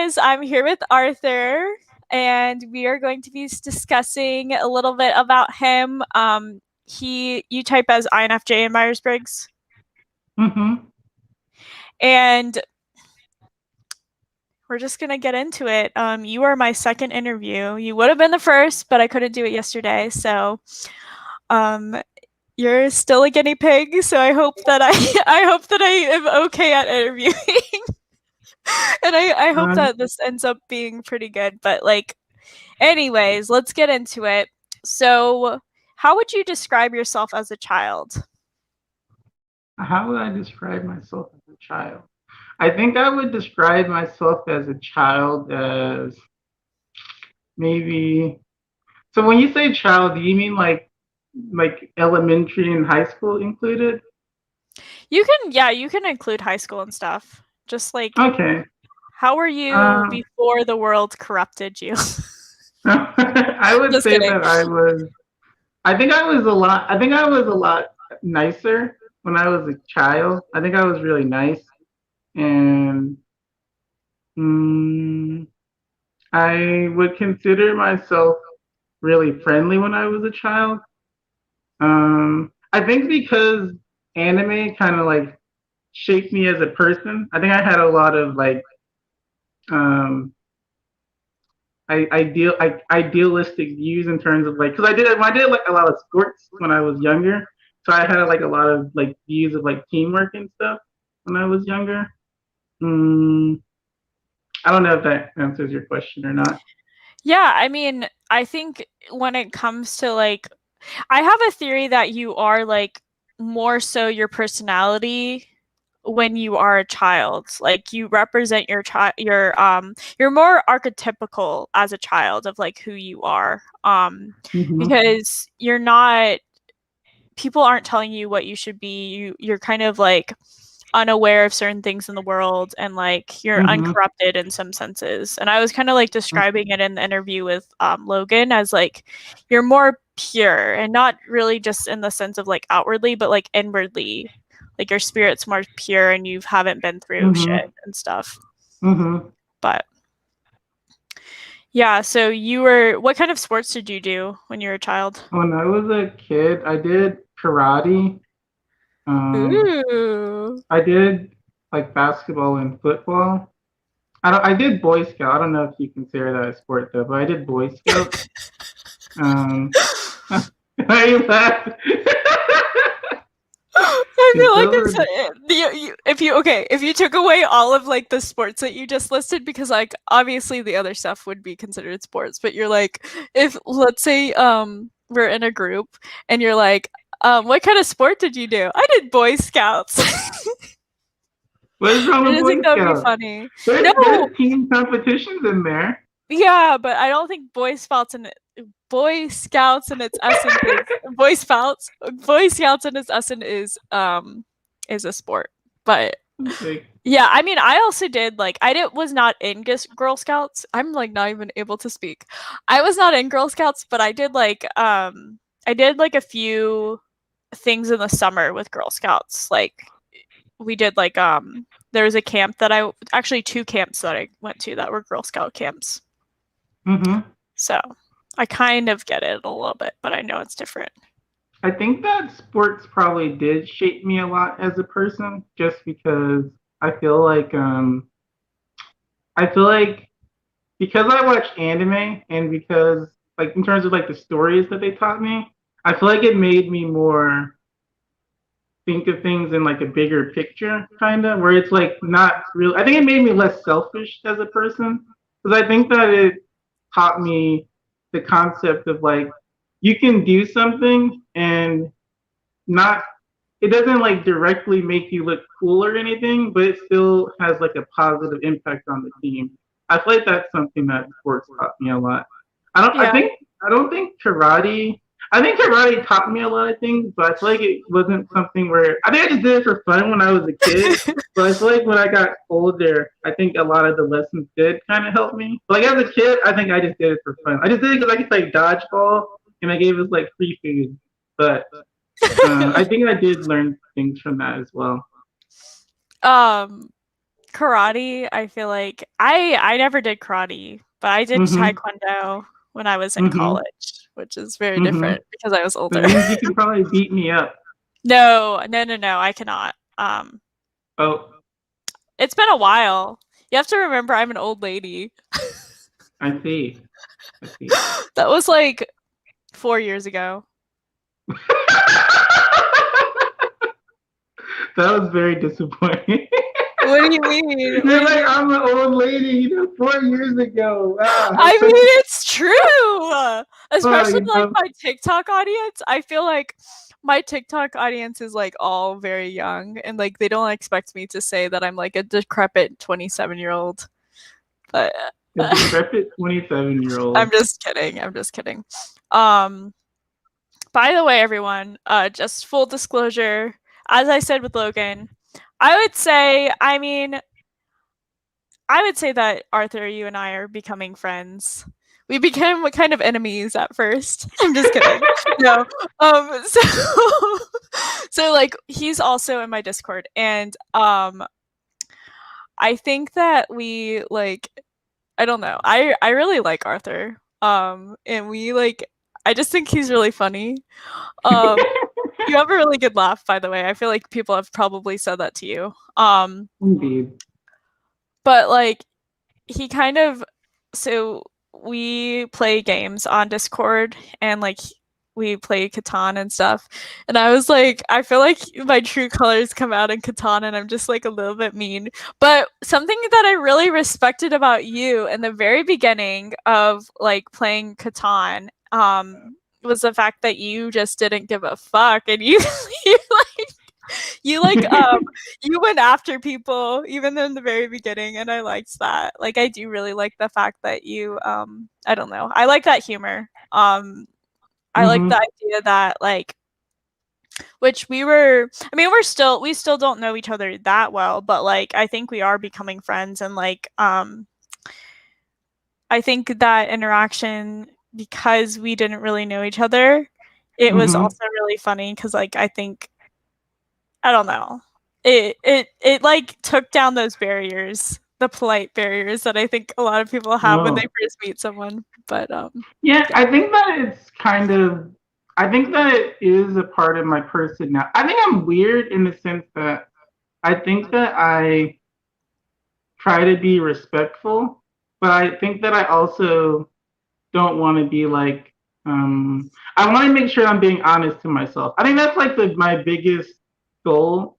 guys, I'm here with Arthur, and we are going to be discussing a little bit about him. You type as INFJ in Myers-Briggs, Mm-hmm. and we're just gonna get into it. You are my second interview. You would have been the first, but I couldn't do it yesterday, so um, you're still a guinea pig. So I hope that I hope that I am okay at interviewing. And I hope Uh, that this ends up being pretty good. But anyways, let's get into it. So, how would you describe yourself as a child? how would I describe myself as a child? I think I would describe myself as a child as maybe. So when you say child, do you mean like elementary and high school included? You can include high school and stuff. Just Okay. how were you Um, before the world corrupted you? I would Just say kidding. that I was. I think I was a lot. I think I was a lot nicer when I was a child. I think I was really nice, and mm, I would consider myself really friendly when I was a child. I think because anime kind of like shaped me as a person. I think I had a lot of um idealistic views in terms of like because I did like a lot of sports when I was younger, so I had like a lot of like views of like teamwork and stuff when I was younger. Mm, I don't know if that answers your question or not. Yeah, I mean, I think when it comes to I have a theory that you are more so your personality when you are a child. Like you represent your child, you're more archetypical as a child of like who you are. Mm-hmm. Because you're not people aren't telling you what you should be. You're kind of like unaware of certain things in the world, and like you're Mm-hmm. uncorrupted in some senses. And I was kind of like describing it in the interview with Logan as like you're more pure, and not really just in the sense of like outwardly, but like inwardly, like your spirit's more pure and you haven't been through Mm-hmm. shit and stuff. Mm-hmm. But yeah, so you were what kind of sports did you do when you were a child? When I was a kid, I did karate. Um, Ooh. I did like basketball and football. I did Boy Scout. I don't know if you consider that a sport though, but I did Boy Scouts. Um, why you laugh? I feel Because like those it's are if you took away all of like the sports that you just listed, because like obviously the other stuff would be considered sports, but you're like, if let's say we're in a group and you're like, what kind of sport did you do? I did Boy Scouts. what is wrong I with just Boy think that would be Scouts? funny. There's No, team competitions in there. yeah, but I don't think Boy Scouts in its essence is Boy Scouts in its essence is a sport. But Like, yeah, I mean, I also did I did was not in Girl Scouts. I'm like not even able to speak. I was not in Girl Scouts, but I did like a few things in the summer with Girl Scouts. Like we did there was a camp that I actually two camps that I went to that were Girl Scout camps. mm-hmm. So I kind of get it a little bit, but I know it's different. I think that sports probably did shape me a lot as a person, just because I feel like I feel like because I watch anime and because like in terms of like the stories that they taught me, I feel like it made me more think of things in like a bigger picture, kind of, where it's like not real. I think it made me less selfish as a person because I think that it taught me the concept of like you can do something and not it doesn't like directly make you look cool or anything, but it still has like a positive impact on the team. I feel like that's something that sports taught me a lot. Yeah. I don't think karate. I think karate taught me a lot of things, but I feel like it wasn't something where I think I just did it for fun when I was a kid. But I feel like when I got older, I think a lot of the lessons did kind of help me. But like as a kid, I think I just did it for fun. I just did it because I could play dodgeball and I gave us like free food. But I think I did learn things from that as well. um karate, I feel like I never did karate, but I did Mhm. taekwondo when I was in Mhm. college, which is very Mhm. different because I was That older. means you can probably beat me up. No, I cannot. Oh, It's been a while. You have to remember I'm an old lady. I see. I see. That was like 4 years ago. That was very disappointing. What do you mean? What You're do you like, mean? I'm an old lady, 4 years ago. I How mean, could it's true. Especially like my TikTok audience. I feel like my TikTok audience is like all very young and like they don't expect me to say that I'm like a decrepit 27-year-old. But a decrepit 27-year-old. I'm just kidding. I'm just kidding. Um by the way, everyone, just full disclosure, as I said with Logan, I would say, I mean, I would say that Arthur, you and I are becoming friends. We became kind of enemies at first. I'm just kidding. No. So so like he's also in my Discord and I think that we like I don't know. I really like Arthur. And we like I just think he's really funny. Um you have a really good laugh, by the way. I feel like people have probably said that to you. Indeed. But like he kind of so we play games on Discord and like we play Catan and stuff. And I was like, I feel like my true colors come out in Catan and I'm just like a little bit mean. But something that I really respected about you in the very beginning of like playing Catan was the fact that you just didn't give a fuck and you you like you like you went after people even in the very beginning and I liked that. Like I do really like the fact that you I don't know. I like that humor. I like the Mhm. idea that like which I mean we still don't know each other that well, but like I think we are becoming friends and like I think that interaction because we didn't really know each other, it was Mhm. also really funny because like I think I don't know. It like took down those barriers, the polite barriers that I think a lot of people have when they Oh. first meet someone. But Yeah, yeah. I think that it's kind of. I think that it is a part of my personality. I think I'm weird in the sense that I think that I try to be respectful, but I think that I also don't want to be like. I want to make sure I'm being honest to myself. I think that's like my biggest goal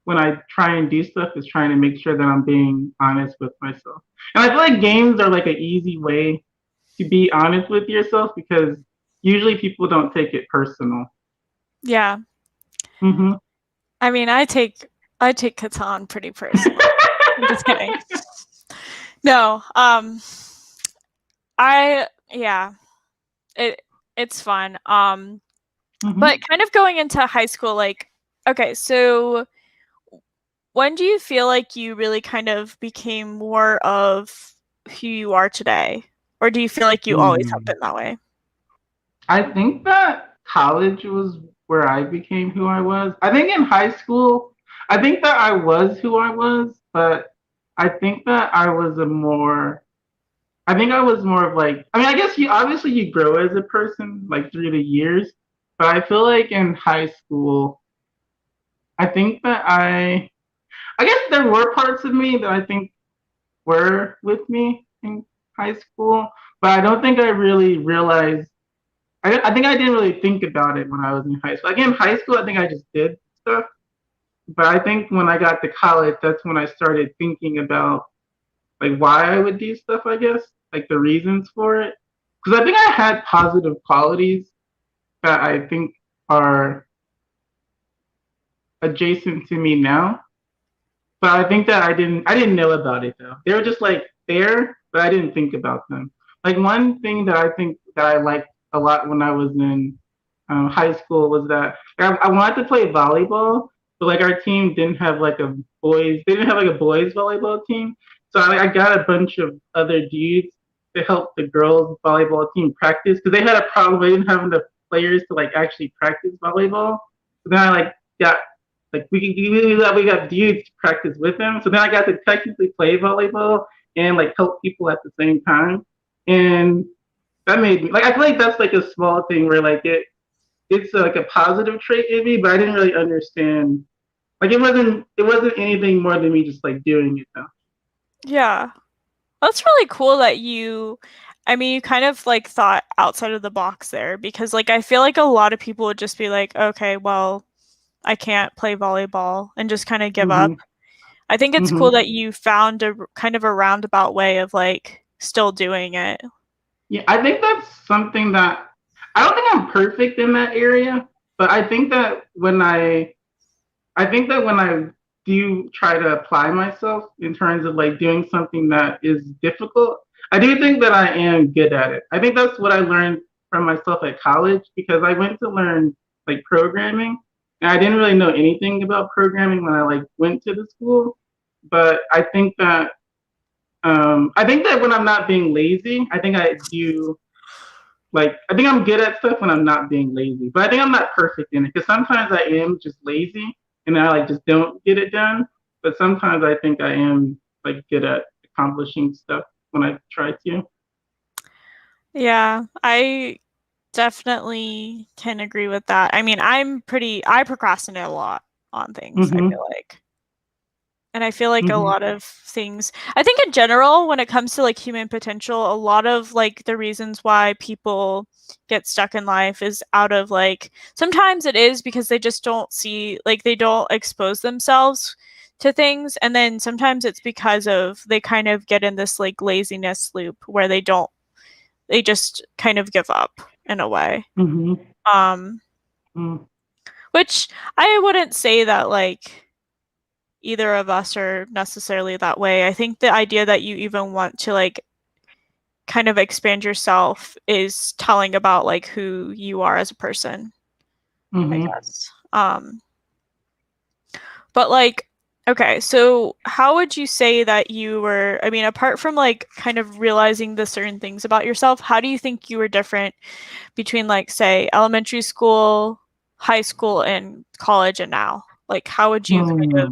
when I try and do stuff is trying to make sure that I'm being honest with myself. And I feel like games are like an easy way to be honest with yourself because usually people don't take it personal. Yeah. Mm-hmm. I mean, I take Catan pretty personally. I'm just kidding. No, I yeah, it it's fun. But Mm-hmm. kind of going into high school, like, okay, so when do you feel like you really kind of became more of who you are today? Or do you feel like you always have Mm. been that way? I think that college was where I became who I was. I think in high school, I think that I was who I was, but I think that I think I was more of like, I mean, I guess you grow as a person like through the years, but I feel like in high school, I think that I guess there were parts of me that I think were with me in high school, but I don't think I really realized. I think I didn't really think about it when I was in high school. Like in high school, I think I just did stuff, but I think when I got to college, that's when I started thinking about like why I would do stuff. I guess like the reasons for it, because I think I had positive qualities that I think are adjacent to me now. But I think that I didn't know about it though. They were just like there, but I didn't think about them. Like one thing that I think that I liked a lot when I was in high school was that I wanted to play volleyball, but like our team didn't have like they didn't have like a boys volleyball team. So I got a bunch of other dudes to help the girls volleyball team practice because they had a problem. They didn't have enough players to like actually practice volleyball. So then I like got we got dudes to practice with him. So then I got to technically play volleyball and like help people at the same time. And that made me like I feel like that's like a small thing where like it's like a positive trait in me, but I didn't really understand. Like it wasn't anything more than me just like doing it though. Yeah. That's really cool that I mean, you kind of like thought outside of the box there because like I feel like a lot of people would just be like, okay, well, I can't play volleyball and just kind of give up. Mhm. I think it's cool Mhm. that you found a kind of a roundabout way of like still doing it. Yeah, I think that's something that I don't think I'm perfect in that area, but I think that when I do try to apply myself in terms of like doing something that is difficult, I do think that I am good at it. I think that's what I learned from myself at college because I went to learn like programming and I didn't really know anything about programming when I like went to the school. But I think that when I'm not being lazy, I think I do like I think I'm good at stuff when I'm not being lazy, but I think I'm not perfect in it because sometimes I am just lazy and I like just don't get it done. But sometimes I think I am like good at accomplishing stuff when I try to. Yeah, I definitely can agree with that. I mean, I procrastinate a lot on things, I Mhm. feel like. And I feel like a Mhm. lot of things, I think in general, when it comes to like human potential, a lot of like the reasons why people get stuck in life is out of like, sometimes it is because they just don't see, like, they don't expose themselves to things. And then sometimes it's because of they kind of get in this like laziness loop where they just kind of give up in a way. Mhm. Um, Mhm. which I wouldn't say that like either of us are necessarily that way. I think the idea that you even want to like kind of expand yourself is telling about like who you are as a person, I Mhm. guess. But like okay, so how would you say that you were, I mean, apart from like kind of realizing the certain things about yourself, how do you think you were different between like say elementary school, high school and college and now? Like how would you kind of Hmm.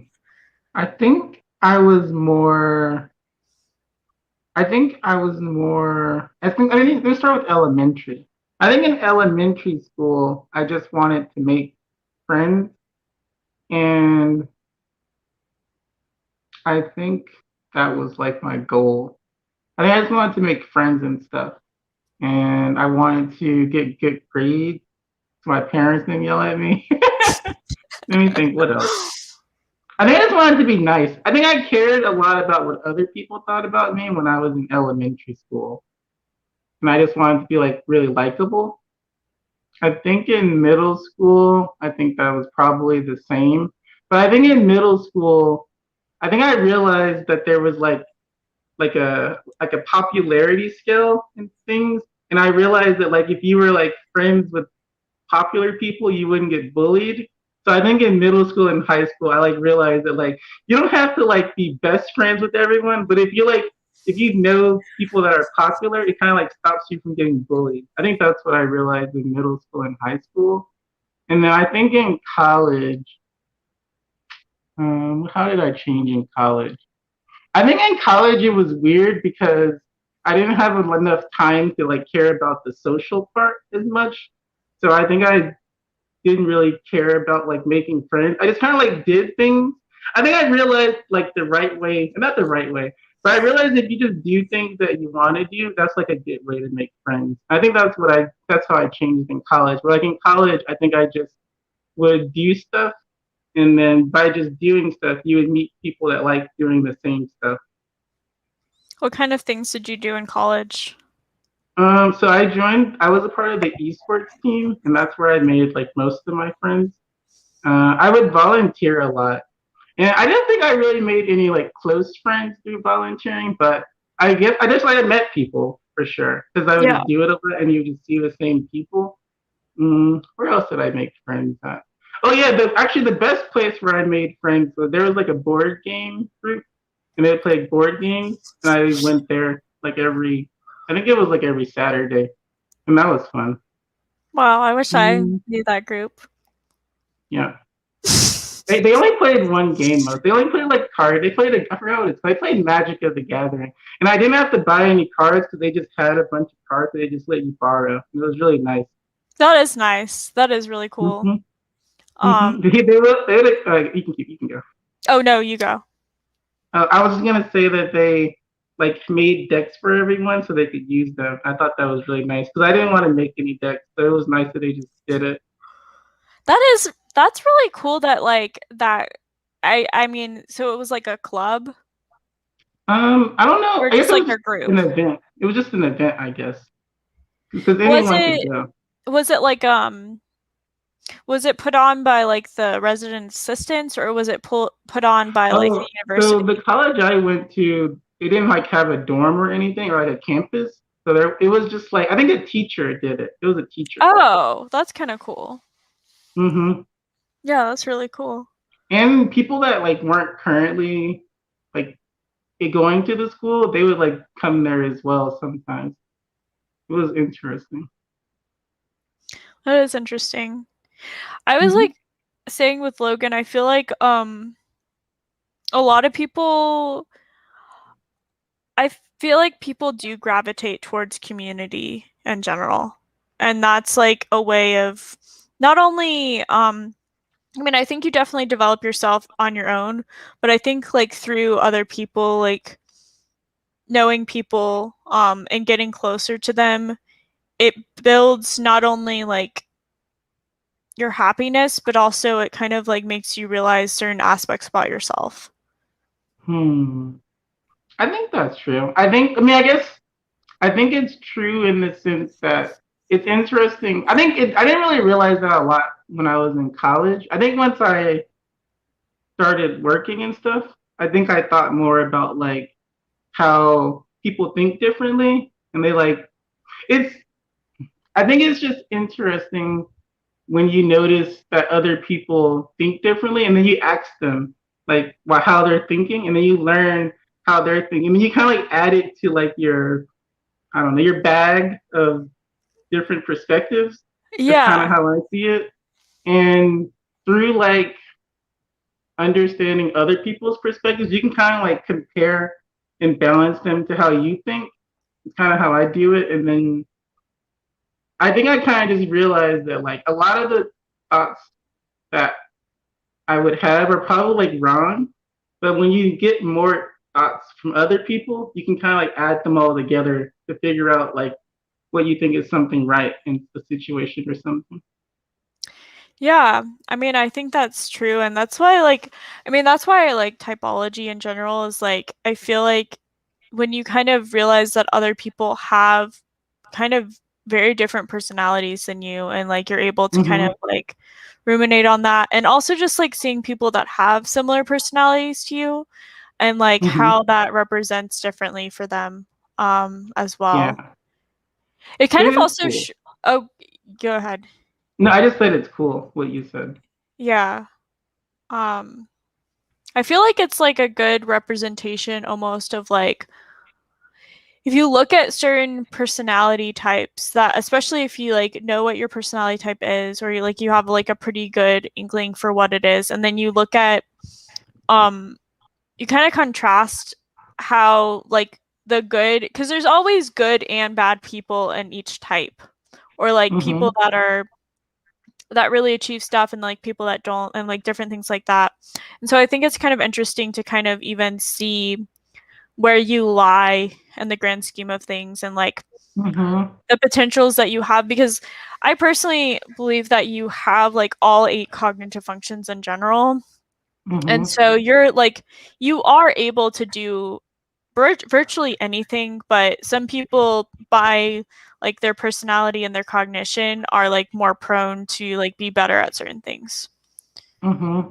I think I was more. I think let's start with elementary. I think in elementary school, I just wanted to make friends, and I think that was like my goal. I think I just wanted to make friends and stuff, and I wanted to get good grades so my parents didn't yell at me. Let me think, what else? I think I just wanted to be nice. I think I cared a lot about what other people thought about me when I was in elementary school, and I just wanted to be like really likable. I think in middle school, I think that was probably the same. But I think in middle school, I think I realized that there was like a popularity scale in things. And I realized that like if you were like friends with popular people, you wouldn't get bullied. So I think in middle school and high school, I like realized that like you don't have to like be best friends with everyone, but if you know people that are popular, it kind of like stops you from getting bullied. I think that's what I realized in middle school and high school. And then I think in college, how did I change in college? I think in college it was weird because I didn't have enough time to like care about the social part as much. So I think I didn't really care about like making friends. I just kind of like did things. I think I realized like the right way, not the right way, but I realized if you just do things that you want to do, that's like a good way to make friends. I think that's how I changed in college. But like in college, I think I just would do stuff, and then by just doing stuff, you would meet people that like doing the same stuff. what kind of things did you do in college? So I was a part of the esports team, and that's where I made like most of my friends. I would volunteer a lot. And I didn't think I really made any like close friends through volunteering, but I guess I just like I met people for sure because I would Yeah. just do it a lot and you would just see the same people. Where else did I make friends at? Oh yeah, actually the best place where I made friends was there was like a board game group and they played board games and I went there like I think it was like every Saturday and that was fun. Wow, I wish I Mm, knew that group. yeah. They only played one game mode. They only played like cards. They played I forgot what it's. They played Magic of the Gathering, and I didn't have to buy any cards because they just had a bunch of cards that they just let you borrow. And it was really nice. That is nice. That is really cool. Mm-hmm. Mm-hmm. You can keep. You can go. Oh no, you go. I was just gonna say that they like made decks for everyone so they could use them. I thought that was really nice because I didn't want to make any decks, so it was nice that they just did it. That's really cool that like that I mean, so it was like a club I don't know. or I guess just it like was a just group? an event. It was just an event, I guess, because Was anyone could it go. was it like was it put on by like the resident assistants or was it put on by like the Oh, so university? the college I went to, they didn't like have a dorm or anything or like a campus. So there, it was just like I think a teacher did it. It was a teacher. Oh, that's kind of cool. Mm-hmm. Yeah, that's really cool. And people that like weren't currently like going to the school, they would like come there as well sometimes. It was interesting. That is interesting. I was Mm-hmm. like saying with Logan, I feel like a lot of people I feel like people do gravitate towards community in general. And that's like a way of not only I mean, I think you definitely develop yourself on your own, but I think like through other people, like knowing people and getting closer to them, it builds not only like your happiness, but also it kind of like makes you realize certain aspects about yourself. Hmm. I think that's true. I mean, I think it's true in the sense that it's interesting. I didn't really realize that a lot when I was in college. I think once I started working and stuff, I think I thought more about like how people think differently and they like it's I think it's just interesting when you notice that other people think differently and then you ask them like how they're thinking and then you learn how they're thinking. I mean you kind of like add it to like your I don't know, your bag of different perspectives. That's kind of Yeah. how I see it. And through like understanding other people's perspectives, you can kind of like compare and balance them to how you think. It's kind of how I do it. And then I think I kind of just realized that like a lot of the thoughts that I would have are probably like wrong. But when you get more thoughts from other people, you can kind of like add them all together to figure out like what you think is something right in the situation or something. Yeah, I mean, I think that's true, and that's why, like, I mean, that's why I like typology in general. Is like, I feel like when you kind of realize that other people have kind of very different personalities than you, and like you're able to kind of Mm-hmm. like ruminate on that, and also just like seeing people that have similar personalities to you, and like Mm-hmm. how that represents differently for them, as well. Yeah, It kind it of is also, cool. oh, go ahead. No, I just said it's cool what you said. Yeah. Um, I feel like it's like a good representation almost of like if you look at certain personality types that especially if you like know what your personality type is or you have like a pretty good inkling for what it is and then you look at um you kind of contrast how like the good because there's always good and bad people in each type or like people Mm-hmm. that really achieve stuff and like people that don't and like different things like that. And so I think it's kind of interesting to kind of even see where you lie in the grand scheme of things and like Mm-hmm. the potentials that you have because I personally believe that you have like all eight cognitive functions in general. And Mm-hmm. so you're like you are able to do virtually anything, but some people by like their personality and their cognition are like more prone to like be better at certain things. Mm-hmm.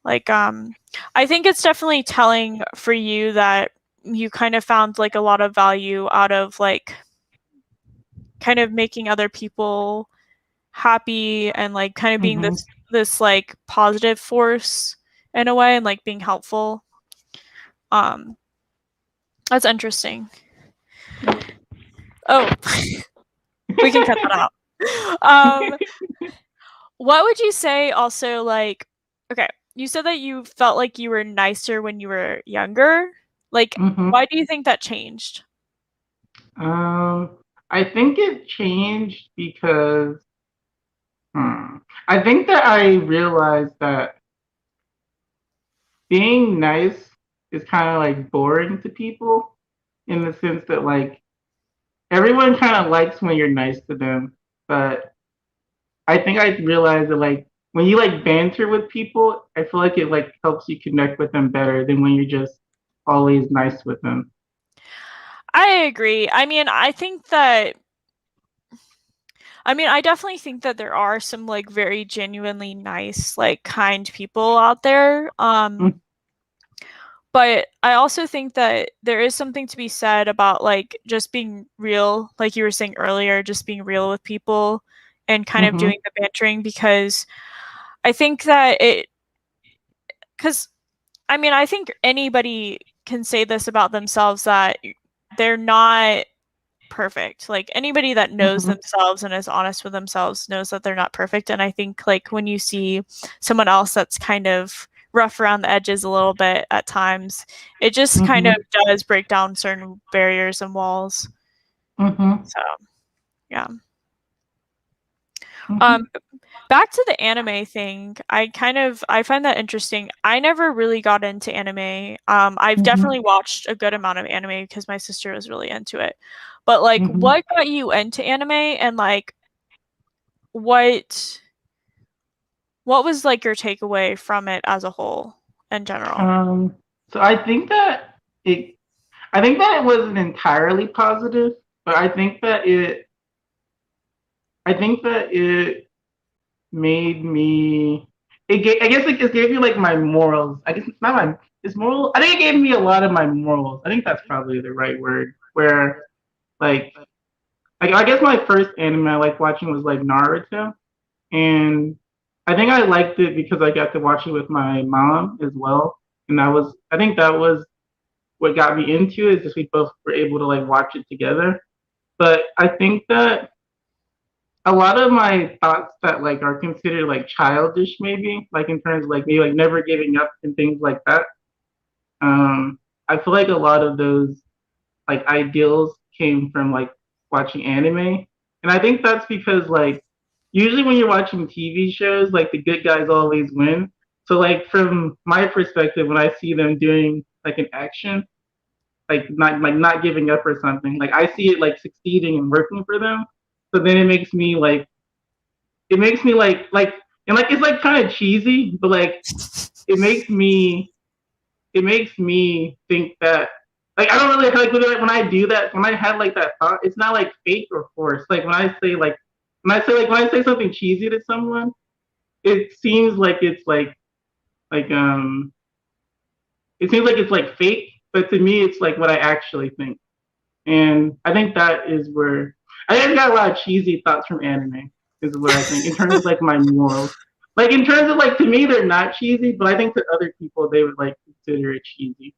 Like I think it's definitely telling for you that you kind of found like a lot of value out of like kind of making other people happy and like kind of being Mm-hmm. this like positive force in a way and like being helpful. Um that's interesting. Oh, we can cut that out. Um, what would you say also like okay. you said that you felt like you were nicer when you were younger. Like, Mm-hmm. why do you think that changed? I think it changed because I think that I realized that being nice is kind of like boring to people in the sense that like everyone kind of likes when you're nice to them, but I think I realized that like when you like banter with people, I feel like it like helps you connect with them better than when you're just always nice with them. I agree. I definitely think that there are some like very genuinely nice, like kind people out there. But I also think that there is something to be said about like just being real, like you were saying earlier, just being real with people and kind of Mm-hmm. doing the bantering because I think that it, because I think anybody can say this about themselves that they're not perfect. Like anybody that knows Mm-hmm. themselves and is honest with themselves knows that they're not perfect. And I think like when you see someone else that's kind of rough around the edges a little bit at times, it just kind of Mm-hmm. does break down certain barriers and walls. Mm-hmm. So yeah. Mm-hmm. Um Back to the anime thing, I find that interesting. I never really got into anime. I've Mm-hmm. definitely watched a good amount of anime because my sister was really into it. But like Mm-hmm. what got you into anime and like what what was like your takeaway from it as a whole in general? Um, so it I think that it wasn't entirely positive, but I think that it made me I guess it just gave me like my morals. I guess it's not my it's moral. I think it gave me a lot of my morals. I think that's probably the right word. Where like I guess my first anime I liked watching was like Naruto, and I think I liked it because I got to watch it with my mom as well, and I think that was what got me into it. Is just we both were able to like watch it together. But I think that a lot of my thoughts that like are considered like childish, maybe like in terms of like maybe like never giving up and things like that. I feel like a lot of those like ideals came from like watching anime. And I think that's because like usually when you're watching TV shows, like the good guys always win. So like from my perspective, when I see them doing like an action, like not giving up or something, like I see it like succeeding and working for them. So then it makes me like and like it's like kind of cheesy, but like it makes me it makes me think that like I don't really like when I do that when I had like that thought, it's not like fake or forced. Like when I say something cheesy to someone, it seems like it's like it seems like it's like fake, but to me it's like what I actually think. And I think that is where I think I got a lot of cheesy thoughts from anime, is what I think, in terms of like my morals. Like in terms of like to me they're not cheesy, but I think to other people they would like consider it cheesy.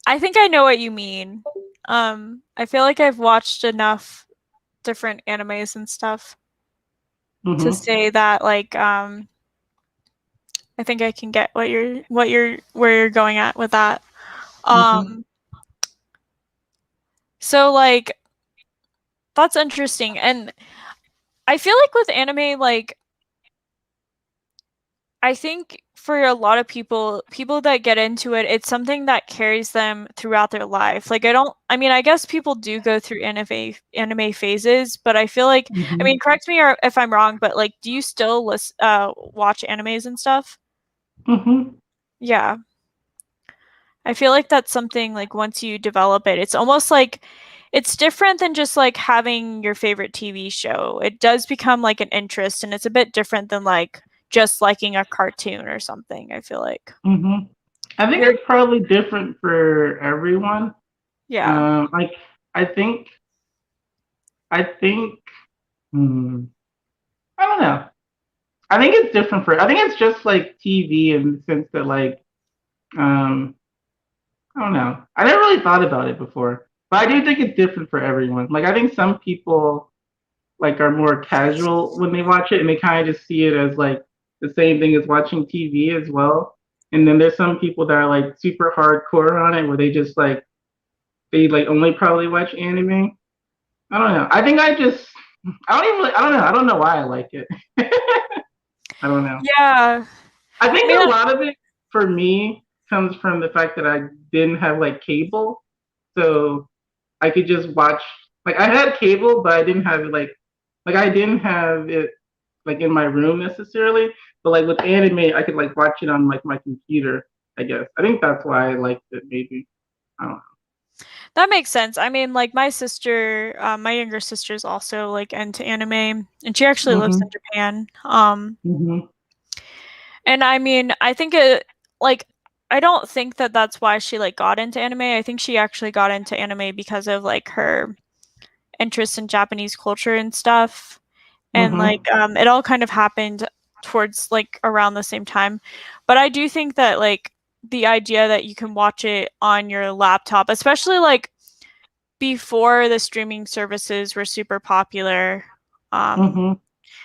I think I know what you mean. I feel like I've watched enough different animes and stuff to Mm-hmm. say that like I think I can get where you're going at with that. Mm-hmm. Um so like that's interesting. And I feel like with anime like I think for a lot of people that get into it, it's something that carries them throughout their life. Like I guess people do go through anime phases, but I feel like Mm-hmm. correct me or if I'm wrong, but like do you still watch animes and stuff? Mm-hmm. Yeah. I feel like that's something like once you develop it, it's almost like it's different than just like having your favorite TV show. It does become like an interest and it's a bit different than like just liking a cartoon or something, I feel like. Mm-hmm. I think You're it's probably different for everyone. yeah. Like I think I think hmm, I don't know. I think it's different for I think it's just like TV in the sense that like um I don't know. I never really thought about it before. But I do think it's different for everyone. Like I think some people like are more casual when they watch it and they kind of just see it as like the same thing as watching TV as well. And then there's some people that are like super hardcore on it, where they just like they like only probably watch anime. I don't know. I think I don't know why I like it. I don't know. Yeah. I I think mean, a lot of it for me comes from the fact that I didn't have like cable, so I could just watch. Like I had cable, but I didn't have it like I didn't have it like in my room necessarily. But like with anime, I could like watch it on like my computer. I guess I think that's why I liked it. Maybe I don't know. that makes sense. I mean, like my sister, my younger sister is also like into anime, and she actually lives in Mhm. Japan. Mhm. And I mean, I think it like I don't think that that's why she like got into anime. I think she actually got into anime because of like her interest in Japanese culture and stuff. And like Mhm. it all kind of happened towards like around the same time. But I do think that like the idea that you can watch it on your laptop, especially like before the streaming services were super popular, um, Mhm.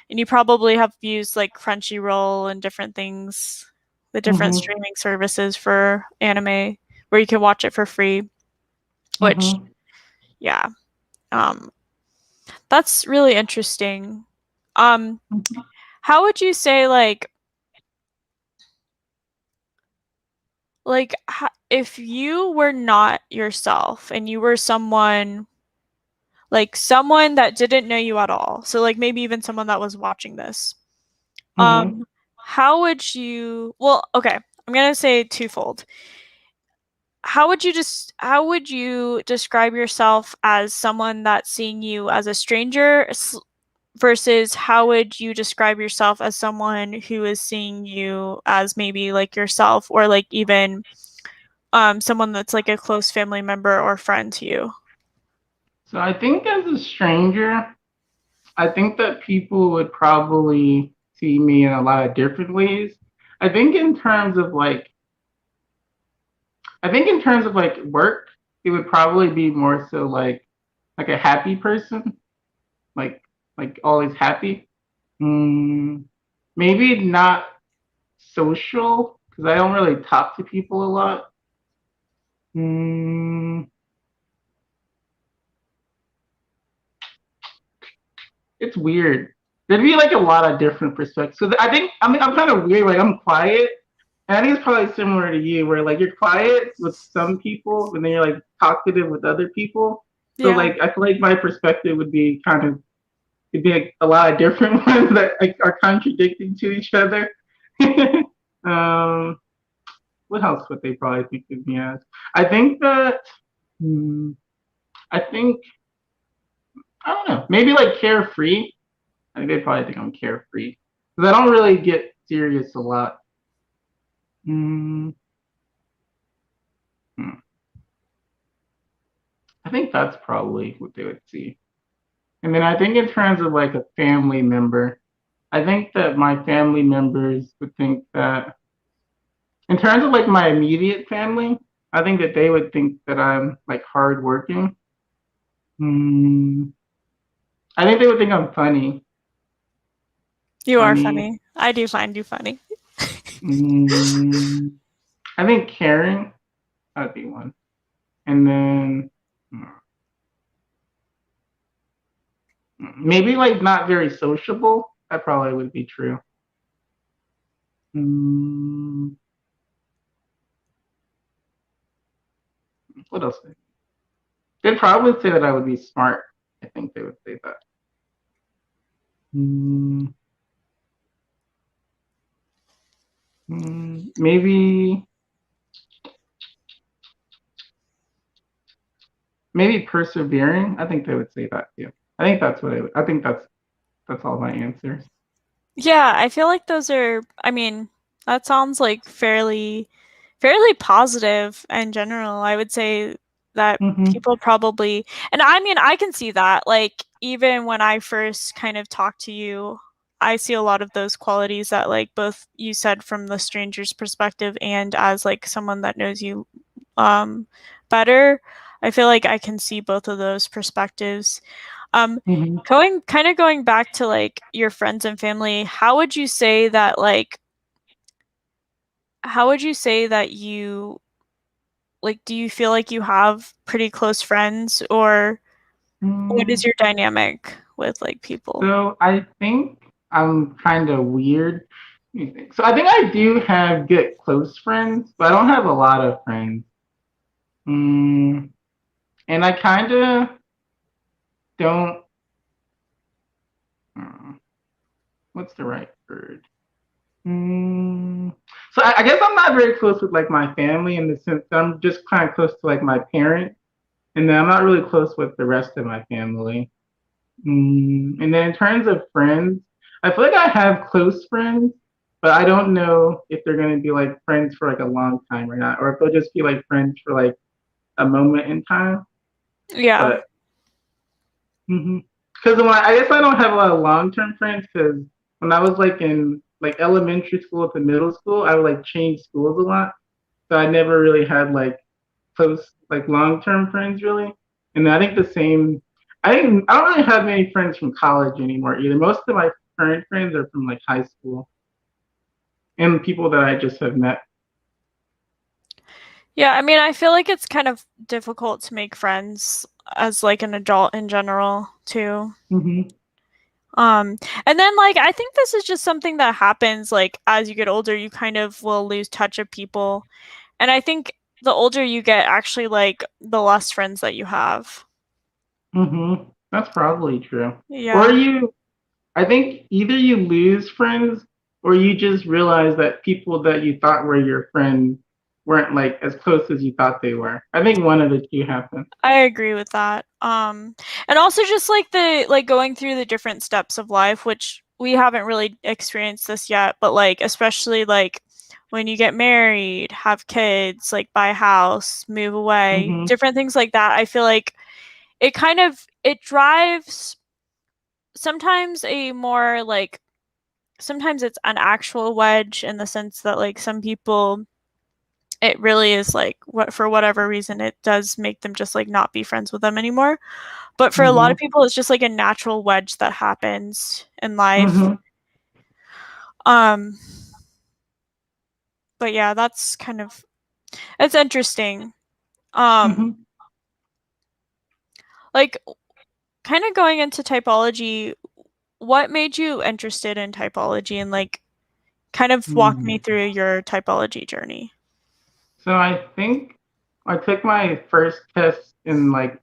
and you probably have used like Crunchyroll and different things, the different Mhm. streaming services for anime where you can watch it for free, which Mhm. yeah, um, that's really interesting. Um, how would you say if you were not yourself and you were someone like someone that didn't know you at all, so like maybe even someone that was watching this, Mhm. how would you well, okay, I'm gonna say twofold. How would you describe yourself as someone that's seeing you as a stranger versus how would you describe yourself as someone who is seeing you as maybe like yourself or like even someone that's like a close family member or friend to you? So I think as a stranger, I think that people would probably see me in a lot of different ways. I think in terms of like I think in terms of like work, it would probably be more so like a happy person, like like always happy. Mm, maybe not social because I don't really talk to people a lot. Mm, it's weird. There'd be like a lot of different perspectives. So I'm kind of weird. Like I'm quiet, and I think it's probably similar to you, where like you're quiet with some people, and then you're like talkative with other people. So Yeah. like I feel like my perspective would be kind of it'd be like a lot of different ones that like, are contradicting to each other. um, what else would they probably think of me as? I think that hmm, I think I don't know. Maybe like carefree. I think they probably think I'm carefree because I don't really get serious a lot. Mm, hmm. I think that's probably what they would see. And then I think in terms of like a family member, I think that my family members would think that in terms of like my immediate family, I think that they would think that I'm like hardworking. Mm, I think they would think I'm funny. You are Funny. funny. I do find you funny. Mm, I think caring. That'd be one. And then maybe like not very sociable. That probably would be true. Mm, what else? They'd probably say that I would be smart. I think they would say that. Mm, maybe persevering. I think they would say that too. I think that's what I think that's all my answers. Yeah, I feel like those are, I mean, that sounds like fairly positive in general. I would say that Mm-hmm. people probably, and I mean, I can see that. Like, even when I first kind of talked to you, I see a lot of those qualities that, like, both you said from the stranger's perspective and as, like, someone that knows you better. I feel like I can see both of those perspectives. Hmm. Going back to like your friends and family, how would you say that you like do you feel like you have pretty close friends, or what is Mm, your dynamic with like people? so I think I'm kind of weird. Let me think. So I think I do have good close friends, but I don't have a lot of friends. Mm, and I kind of don't. uh, What's the right word? Mm, so I guess I'm not very close with like my family in the sense that I'm just kind of close to like my parents, and then I'm not really close with the rest of my family. And then in terms of friends, I feel like I have close friends, but I don't know if they're going to be like friends for like a long time or not, or if they'll just be like friends for like a moment in time. Yeah. But because I guess I don't have a lot of long term friends because when I was like in like elementary school to middle school, I would like change schools a lot, so I never really had like close like long term friends really. And I think the same. I don't really have many friends from college anymore either. Most of my current friends are from like high school and people that I just have met. Yeah, I mean, I feel like it's kind of difficult to make friends as like an adult in general too. Hmm. Um, and then like I think this is just something that happens like as you get older, you kind of will lose touch of people. And I think the older you get, actually like the less friends that you have. Hmm. That's probably true. Or Yeah. you I think either you lose friends or you just realize that people that you thought were your friends weren't like as close as you thought they were. I think one of the two happened. I agree with that. And also just like the like going through the different steps of life, which we haven't really experienced this yet, but like especially like when you get married, have kids, like buy a house, move away, Hmm. different things like that. I feel like it drives sometimes a more like sometimes it's an actual wedge in the sense that like some people it really is like what for whatever reason it does make them just like not be friends with them anymore. But for a lot Hmm. of people, it's just like a natural wedge that happens in life. Hmm. Um, but yeah, that's kind of it's interesting. Um, Hmm. like kind of going into typology, what made you interested in typology and like kind of walk me Hmm. through your typology journey? So I think I took my first test in like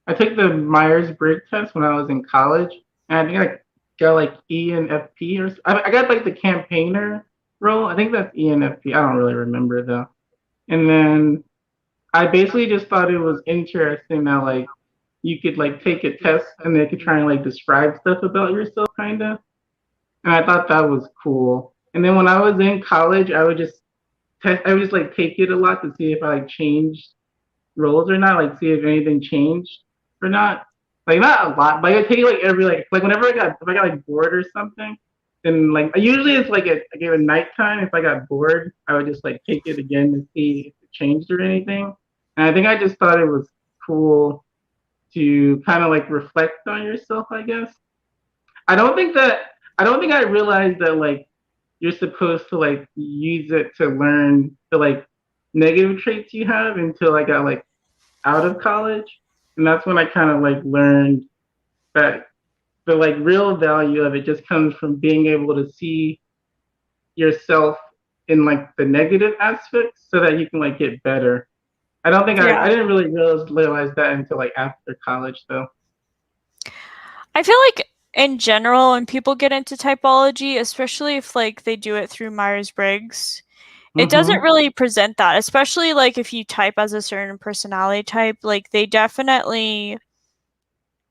I took the Myers-Briggs test when I was in college, and I think I got like ENFP or I got like the campaigner role. I think that's ENFP. I don't really remember though. And then I basically just thought it was interesting that like you could like take a test and they could try and like describe stuff about yourself kind of. And I thought that was cool. And then when I was in college, I would just like take it a lot to see if I like changed roles or not, like see if anything changed or not. Like not a lot, but I would take it like every like whenever if I got like bored or something, then like usually it's like at nighttime. If I got bored, I would just like take it again to see if it changed or anything. And I think I just thought it was cool to kind of like reflect on yourself, I guess. I don't think that I don't think I realized that like you're supposed to like use it to learn the like negative traits you have until I got like out of college. And that's when I kind of like learned that the like real value of it just comes from being able to see yourself in like the negative aspects so that you can like get better. I Yeah. didn't really realize that until like after college though. I feel like in general, when people get into typology, especially if like they do it through Myers-Briggs, it doesn't Mhm. really present that, especially like if you type as a certain personality type, like they definitely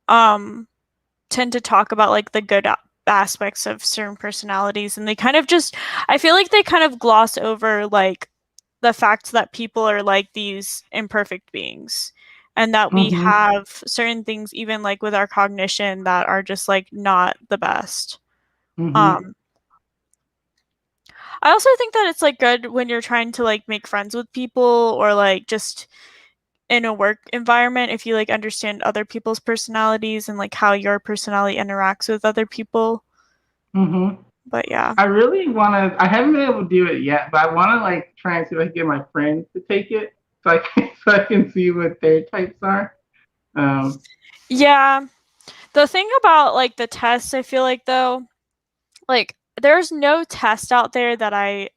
um tend to talk about like the good aspects of certain personalities, and they kind of just I feel like they kind of gloss over like the fact that people are like these imperfect beings and that we Mhm. have certain things even like with our cognition that are just like not the best. Mhm. um I also think that it's like good when you're trying to like make friends with people or like just in a work environment if you like understand other people's personalities and like how your personality interacts with other people. Mm-hmm. But yeah. I really want to. I haven't been able to do it yet, but I want to like try and see if I can get my friends to take it, so I can so I can see what their types are. Yeah. The thing about like the tests, I feel like though, like there's no test out there that I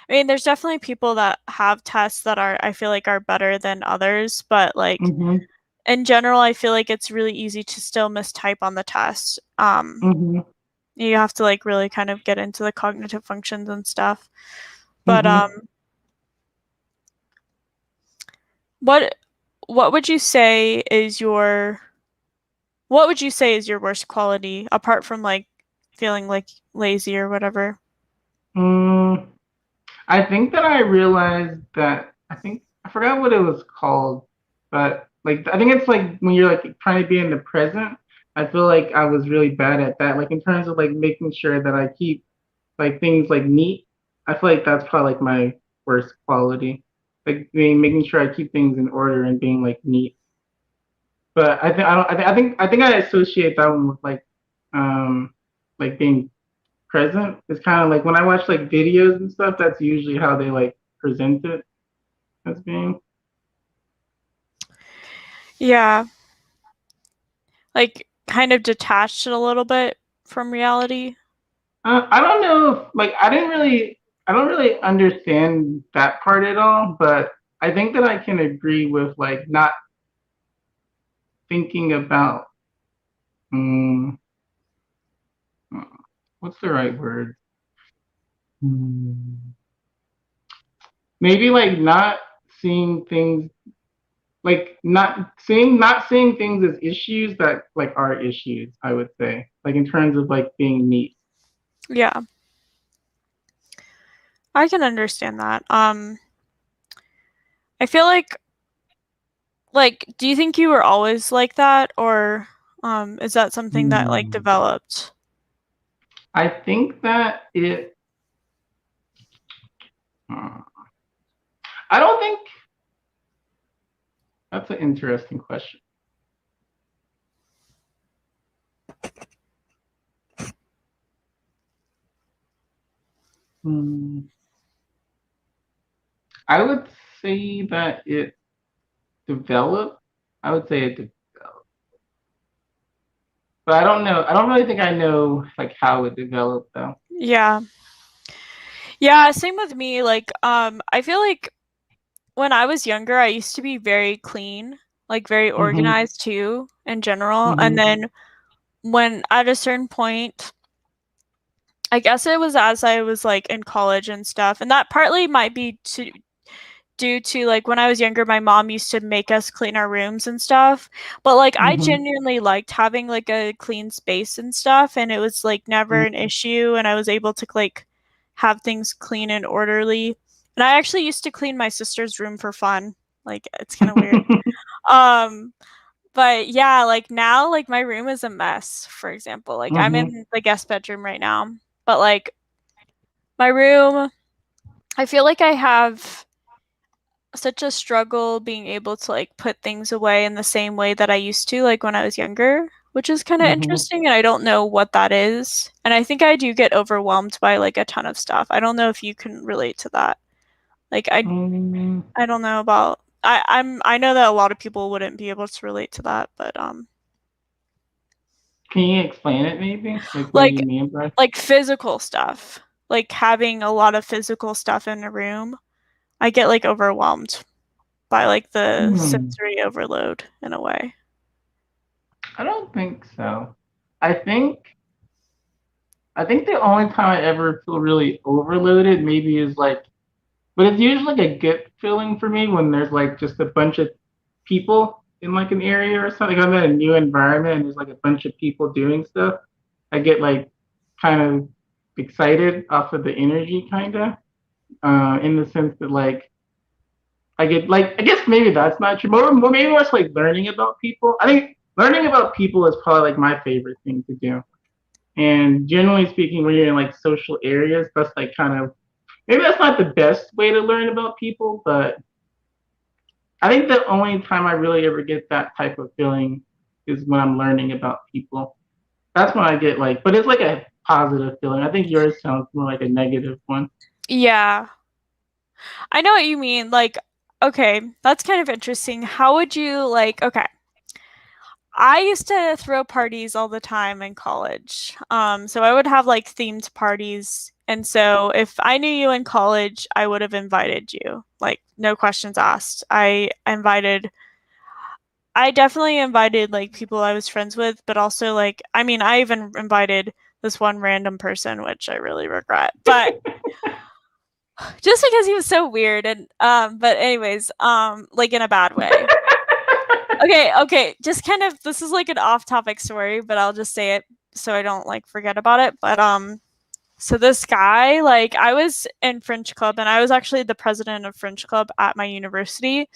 mean, there's definitely people that have tests that are I feel like are better than others, but like Mm-hmm. in general, I feel like it's really easy to still mistype on the test. Mm-hmm. You have to like really kind of get into the cognitive functions and stuff. But Mm-hmm. what what would you say is your what would you say is your worst quality apart from like feeling like lazy or whatever? Mm, I think that I realized that I forgot what it was called, but like I think it's like when you're like trying to be in the present. I feel like I was really bad at that. Like in terms of like making sure that I keep like things like neat. I feel like that's probably like my worst quality. Like making sure I keep things in order and being like neat. But I think I don't. I think I associate that one with like being present. It's kind of like when I watch like videos and stuff. That's usually how they like present it as being. Yeah, like kind of detached a little bit from reality. I don't know if like I don't really understand that part at all. But I think that I can agree with like not thinking about um, what's the right word? Hmm. Maybe like not seeing things like not seeing things as issues that like are issues, I would say. Like in terms of like being neat. Yeah, I can understand that. I feel like do you think you were always like that or is that something that like Hmm. developed? I think that it I don't think that's an interesting question. Hmm. I would say that it developed. I would say it developed. But I don't know. I don't really think I know like how it developed though. Yeah. Yeah, same with me. Like I feel like when I was younger, I used to be very clean, like very Mm-hmm. organized too in general. And Mm-hmm. then when at a certain point, I guess it was as I was like in college and stuff, and that partly might be due to like when I was younger, my mom used to make us clean our rooms and stuff. But like I Mm-hmm. genuinely liked having like a clean space and stuff, and it was like never an issue, and I was able to like have things clean and orderly. And I actually used to clean my sister's room for fun. Like it's kind of weird. Um, but yeah, like now, like my room is a mess, for example. Like I'm Mm-hmm. in the guest bedroom right now, but like my room, I feel like I have such a struggle being able to like put things away in the same way that I used to, like when I was younger, which is kind of Mm-hmm. interesting. And I don't know what that is. And I think I do get overwhelmed by like a ton of stuff. I don't know if you can relate to that. Like Mm-hmm. I don't know about I know that a lot of people wouldn't be able to relate to that, but Can you explain it maybe? Like what do like you mean by? like physical stuff, like having a lot of physical stuff in a room, I get like overwhelmed by like the Hmm. sensory overload in a way. I don't think so. I think I think the only time I ever feel really overloaded maybe is like, but it's usually like a good feeling for me when there's like just a bunch of people in like an area or something. Like I'm in a new environment and there's like a bunch of people doing stuff. I get like kind of excited off of the energy kind of, in the sense that like I get like I guess maybe that's not true. Maybe more like learning about people. I think learning about people is probably like my favorite thing to do. And generally speaking, when you're in like social areas, that's like kind of maybe that's not the best way to learn about people, but I think the only time I really ever get that type of feeling is when I'm learning about people. That's when I get like, but it's like a positive feeling. I think yours sounds more like a negative one. Yeah. I know what you mean. Like, okay, that's kind of interesting. How would you like, okay. I used to throw parties all the time in college. So I would have like themed parties. And so if I knew you in college, I would have invited you. Like, no questions asked. I definitely invited like people I was friends with, but also like, I mean, I even invited this one random person, which I really regret. But just because he was so weird and but anyways, like in a bad way. Okay, just kind of this is like an off-topic story, but I'll just say it so I don't like forget about it. But so this guy, like I was in French club and I was actually the president of French club at my university.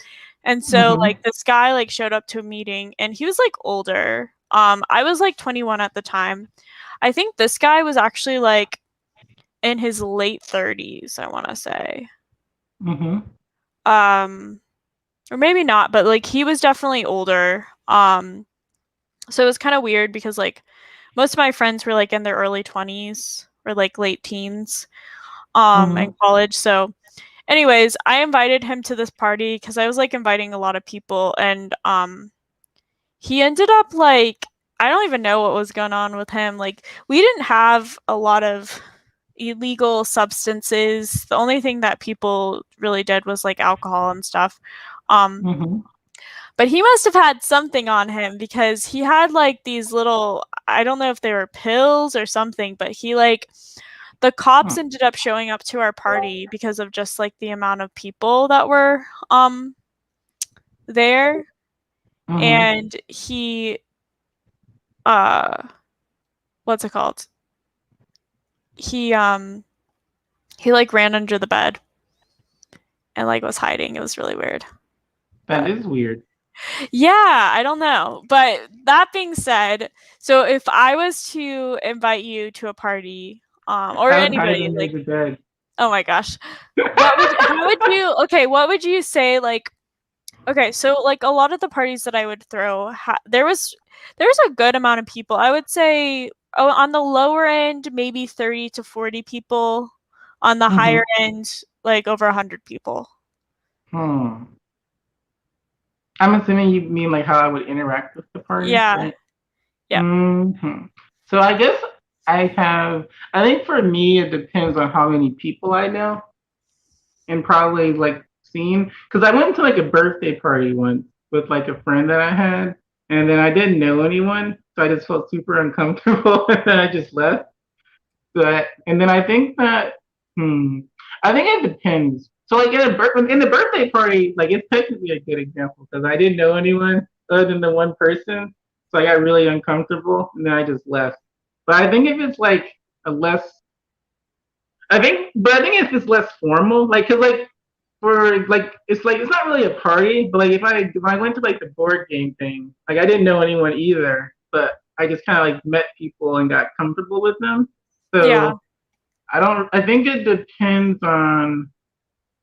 And so Mm-hmm. like this guy like showed up to a meeting and he was like older. I was like 21 at the time. I think this guy was actually like in his late 30s, I want to say. Mm-hmm. Um or maybe not, but like he was definitely older. So it was kind of weird because like most of my friends were like in their early 20s or like late teens Mm-hmm. in college. So anyways, I invited him to this party cuz I was like inviting a lot of people and he ended up like I don't even know what was going on with him. Like we didn't have a lot of illegal substances. The only thing that people really did was like alcohol and stuff. Um Mm-hmm. But he must have had something on him because he had like these little, I don't know if they were pills or something, but he like, the cops ended up showing up to our party because of just like the amount of people that were there. Mm-hmm. And uh what's it called? He he like ran under the bed and like was hiding. It was really weird. That But is weird. yeah, I don't know. But that being said, so if I was to invite you to a party, or I would hide anybody, under like, the bed. oh my gosh, how would you, okay, what would you say, like, okay, so like a lot of the parties that I would throw, there was a good amount of people. I would say, oh, on the lower end, maybe 30 to 40 people. On the Mm-hmm. higher end, like over 100 people. Hmm. I'm assuming you mean like how I would interact with the party, Yeah. right? Yep. Mm-hmm. So I guess I think for me, it depends on how many people I know and probably like seen. Because I went to like a birthday party once with like a friend that I had, and then I didn't know anyone. So I just felt super uncomfortable and then I just left. But, and then I think that, hmm, I think it depends. So like in the birthday party, like it's technically a good example because I didn't know anyone other than the one person, so I got really uncomfortable and then I just left. But I think if it's like a less, I think if it's less formal, like cause like for like it's not really a party, but like if I went to like the board game thing, like I didn't know anyone either, but I just kind of like met people and got comfortable with them. Yeah. So I don't. I think it depends on.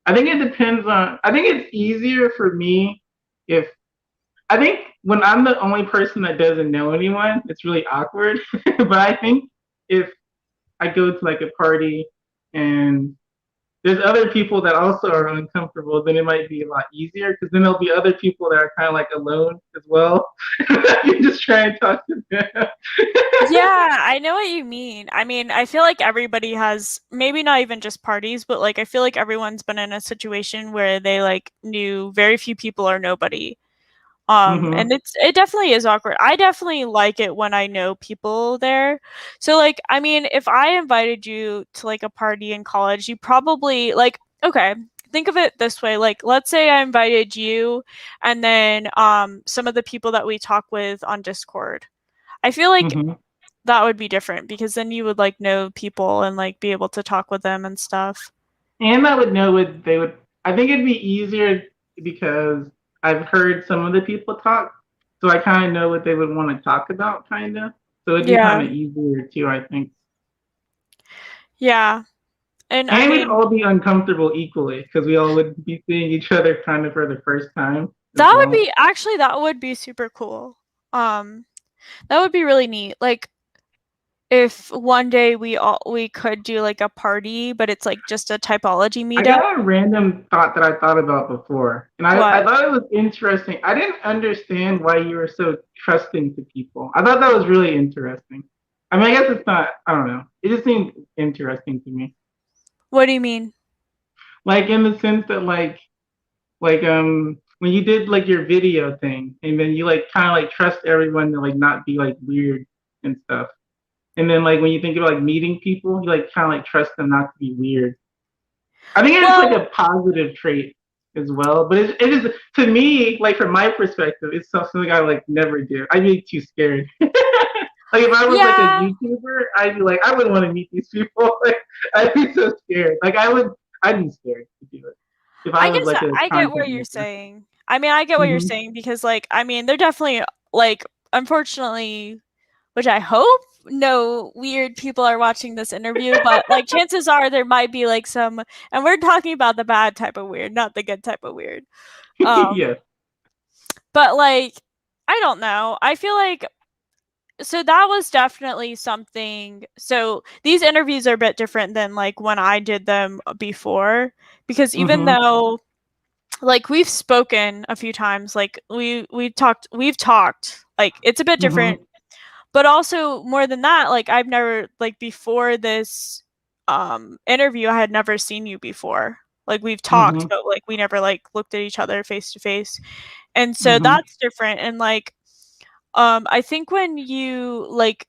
I think it depends on. I think it's easier for me if I think when I'm the only person that doesn't know anyone, it's really awkward. But I think if I go to like a party and there's other people that also are uncomfortable, then it might be a lot easier because then there'll be other people that are kind of like alone as well. You just try and talk to them. Yeah, I know what you mean. I mean, I feel like everybody has maybe not even just parties, but like I feel like everyone's been in a situation where they like knew very few people or nobody. Mm-hmm. And it definitely is awkward. I definitely like it when I know people there. So like, I mean, if I invited you to like a party in college, you probably like, okay, think of it this way. Like, let's say I invited you and then some of the people that we talk with on Discord. I feel like Mm-hmm. that would be different because then you would like know people and like be able to talk with them and stuff. And I would know what they would. I think it'd be easier because I've heard some of the people talk, so I kind of know what they would want to talk about, kind of. So it'd be kind Yeah. of easier too, I think. Yeah. And I And we'd mean, all be uncomfortable equally because we all would be seeing each other kind of for the first time as that would well. be actually that would be super cool. Um, that would be really neat. Like if one day we could do like a party, but it's like just a typology I meetup. got a random thought that I thought about before, and I What? thought it was interesting. I didn't understand why you were so trusting to people. I thought that was really interesting. I mean, I guess it's not, I don't know. It just seemed interesting to me. What do you mean? Like in the sense that when you did like your video thing and then you like kind of like trust everyone to like not be like weird and stuff. And then like when you think about like meeting people, you like kind of like trust them not to be weird. I think it's like Well, a positive trait as well, but it is to me like from my perspective, it's something I like never do. I'd be too scared. Like if I was like a yeah, YouTuber, I'd be like I wouldn't want to meet these people. Like I'd be so scared. I'd be scared to do it if I I was guess like a I get what content you're maker. saying. I mean, I get what you're Mm-hmm. saying because like I mean, they're definitely like unfortunately, which I hope no weird people are watching this interview, but like chances are there might be like some, and we're talking about the bad type of weird, not the good type of weird. Um, Yeah. but like I don't know. I feel like so that was definitely something. So these interviews are a bit different than like when I did them before because even Mm-hmm. though like we've spoken a few times, like we've talked, like it's a bit different, Mm-hmm. but also more than that, like I've never like before this interview I had never seen you before. Like we've talked, Mm-hmm. but like we never like looked at each other face to face. And so Mm-hmm. that's different. And like I think when you like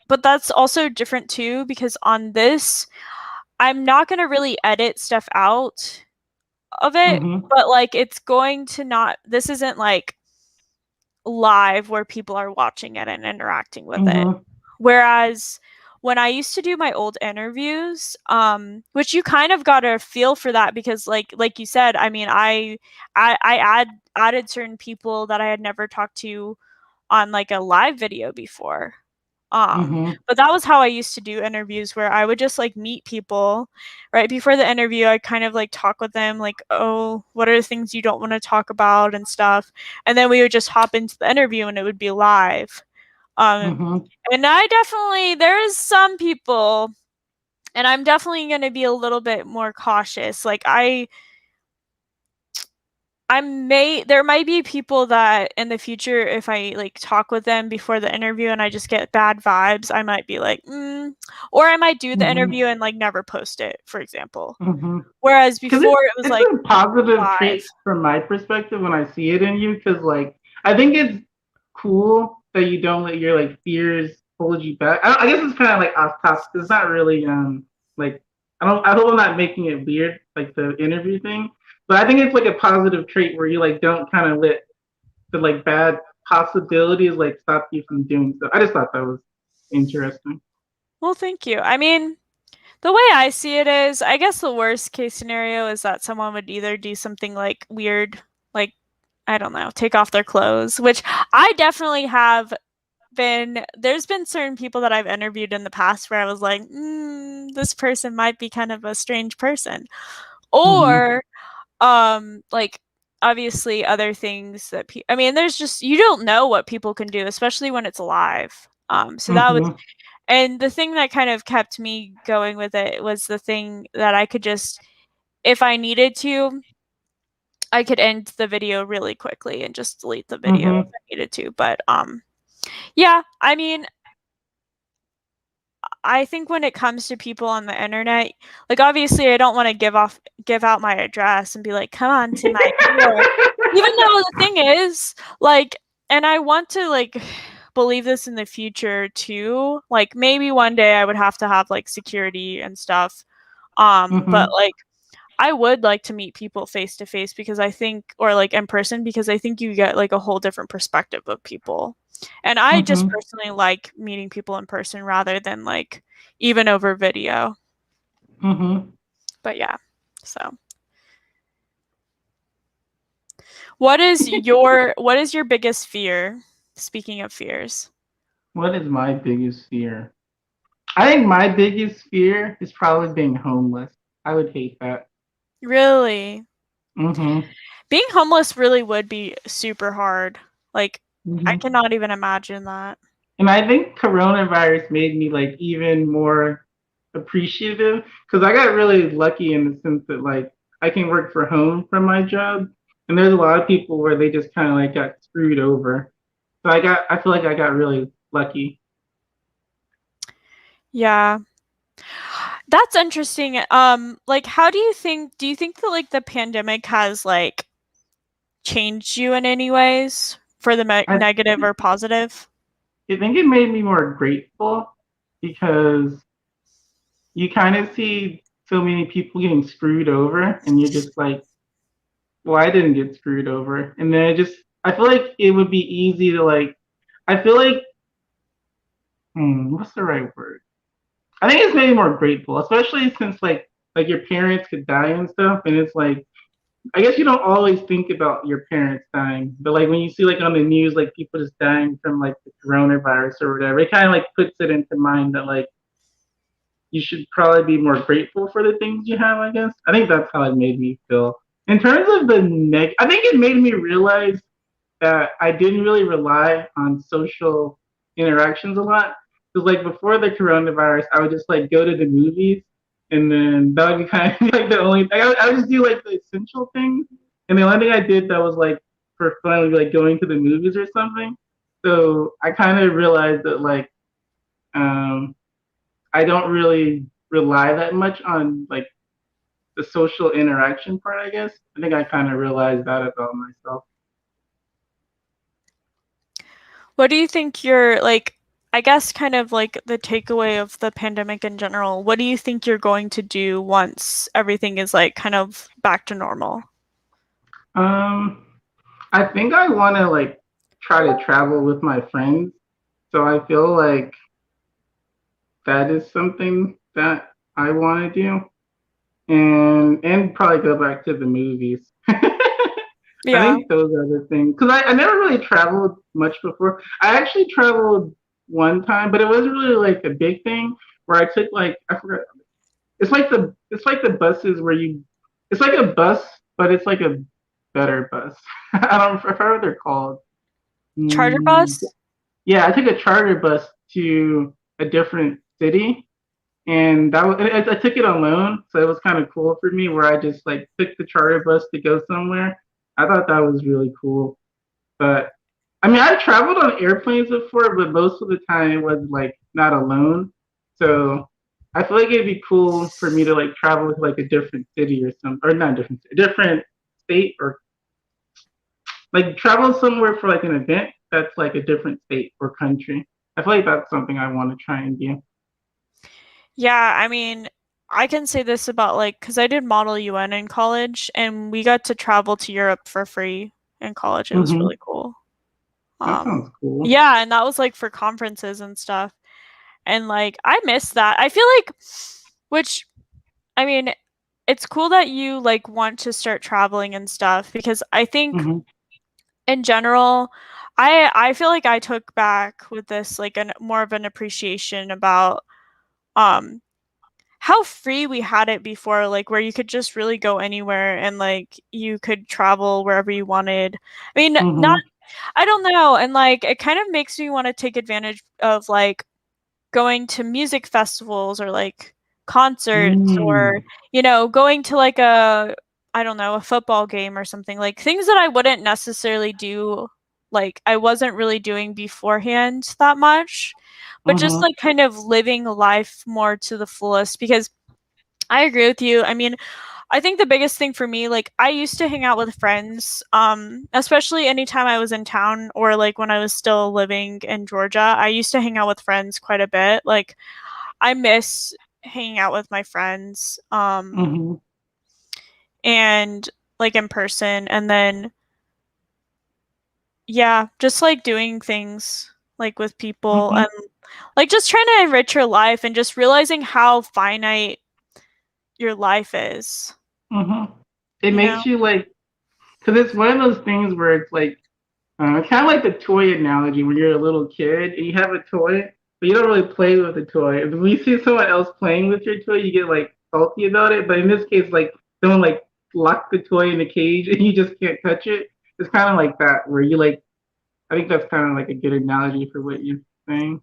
but that's also different too because on this I'm not going to really edit stuff out of it, Mm-hmm. but like it's going to not this isn't like live where people are watching it and interacting with it. Mm-hmm. Whereas when I used to do my old interviews, which you kind of got a feel for that because like you said, I mean I added certain people that I had never talked to on like a live video before. Mm-hmm. But that was how I used to do interviews where I would just like meet people right before the interview. I kind of like talk with them, like, oh, what are the things you don't want to talk about and stuff. And then we would just hop into the interview and it would be live. Um, Mm-hmm. and I definitely, there is some people, and I'm definitely going to be a little bit more cautious. Like, there might be people that in the future if I like talk with them before the interview and I just get bad vibes, I might be like, or I might do the Mm-hmm. interview and like never post it, for example. Mm-hmm. Whereas Because before it was it's like a positive live. trait from my perspective when I see it in you. Because like I think it's cool that you don't let your like fears hold you back. I guess it's kind of like off topic. It's not really like I hope I'm not making it weird like the interview thing. But I think it's like a positive trait where you like don't kind of let the like bad possibilities like stop you from doing so. I just thought that was interesting. Well, thank you. I mean, the way I see it is, I guess the worst case scenario is that someone would either do something like weird, like, I don't know, take off their clothes, which I definitely have there's been certain people that I've interviewed in the past where I was like, this person might be kind of a strange person. Mm-hmm. Or, like, obviously other things that I mean, there's just, you don't know what people can do, especially when it's live. So that was, Mm-hmm. and the thing that kind of kept me going with it was the thing that I could just, if I needed to, I could end the video really quickly and just delete the video if Mm-hmm. I needed to. But yeah, I mean, I think when it comes to people on the internet, like obviously I don't want to give out my address and be like, "Come on to my door." Even though the thing is, like, and I want to like believe this in the future too. Like maybe one day I would have to have like security and stuff. But Mm-hmm. like I would like to meet people face to face because I think, or like in person, because I think you get like a whole different perspective of people. And I just Mm-hmm. personally like meeting people in person rather than like even over video. Mm-hmm. But yeah, so what is your biggest fear? Speaking of fears. What is my biggest fear? I think my biggest fear is probably being homeless. I would hate that. Really? Mm-hmm. Being homeless really would be super hard. Like, I Mm-hmm. cannot even imagine that. And I think coronavirus made me like even more appreciative because I got really lucky in the sense that like I can work from home from my job, and there's a lot of people where they just kind of like got screwed over. So I feel like I got really lucky. Yeah. That's interesting. Like, how do you think that like the pandemic has like changed you in any ways for the I negative or positive? I think it made me more grateful because you kind of see so many people getting screwed over, and you're just like, well, I didn't get screwed over. And then I feel like it would be easy to like, I feel like, what's the right word? I think it's maybe more grateful, especially since like your parents could die and stuff, and it's like, I guess you don't always think about your parents dying, but like when you see like on the news, like people just dying from like the coronavirus or whatever, it kind of like puts it into mind that like you should probably be more grateful for the things you have, I guess. I think that's how it made me feel. In terms of I think it made me realize that I didn't really rely on social interactions a lot. Because like before the coronavirus, I would just like go to the movies, and then that would be kind of like the only thing. I would just do like the essential things, and the only thing I did that was like for fun would be like going to the movies or something. So I kind of realized that like um, I don't really rely that much on like the social interaction part, I guess. I think I kind of realized that about myself. What do you think you're like, I guess kind of like the takeaway of the pandemic in general, what do you think you're going to do once everything is like kind of back to normal? Um, I think I want to like try to travel with my friends. So I feel like that is something that I want to do, and probably go back to the movies. I Yeah. think those are the things because I never really traveled much before. I actually traveled one time, but it wasn't really like a big thing. Where I took like I forgot. It's like the buses where you. It's like a bus, but it's like a better bus. I don't I forget what they're called. Charter Mm, bus? yeah, I took a charter bus to a different city, and I took it alone, so it was kind of cool for me. Where I just like took the charter bus to go somewhere. I thought that was really cool. But I mean, I've traveled on airplanes before, but most of the time it was like not alone. So I feel like it'd be cool for me to like travel to like a different city or something, or not different, a different state, or like travel somewhere for like an event that's like a different state or country. I feel like that's something I want to try and do. Yeah, I mean, I can say this about like, because I did Model UN in college and we got to travel to Europe for free in college. It was Hmm. really cool. That Um, sounds cool. yeah, and that was like for conferences and stuff. And like, I miss that. I feel like, which, I mean, it's cool that you like want to start traveling and stuff because I think Hmm. in general, I feel like I took back with this like an more of an appreciation about um how free we had it before, like where you could just really go anywhere and like you could travel wherever you wanted. I mean, not Hmm. I don't know, and like it kind of makes me want to take advantage of like going to music festivals or like concerts or Mm. going to like a I don't know, a football game or something. Like things that I wouldn't necessarily do like I wasn't really doing beforehand that much, but just Hmm. like kind of living life more to the fullest because I agree with you. I mean, I think the biggest thing for me, like I used to hang out with friends, especially anytime I was in town or like when I was still living in Georgia, I used to hang out with friends quite a bit. Like I miss hanging out with my friends, Hmm. and like in person and then yeah, just like doing things like with people Hmm. and like just trying to enrich your life and just realizing how finite your life is, Hmm. It you know? makes you like, because it's one of those things where it's like, kind of like the toy analogy when you're a little kid and you have a toy, but you don't really play with the toy. And when you see someone else playing with your toy, you get like salty about it. But in this case, like someone like locked the toy in a cage and you just can't touch it. It's kind of like that where you like. I think that's kind of like a good analogy for what you're saying.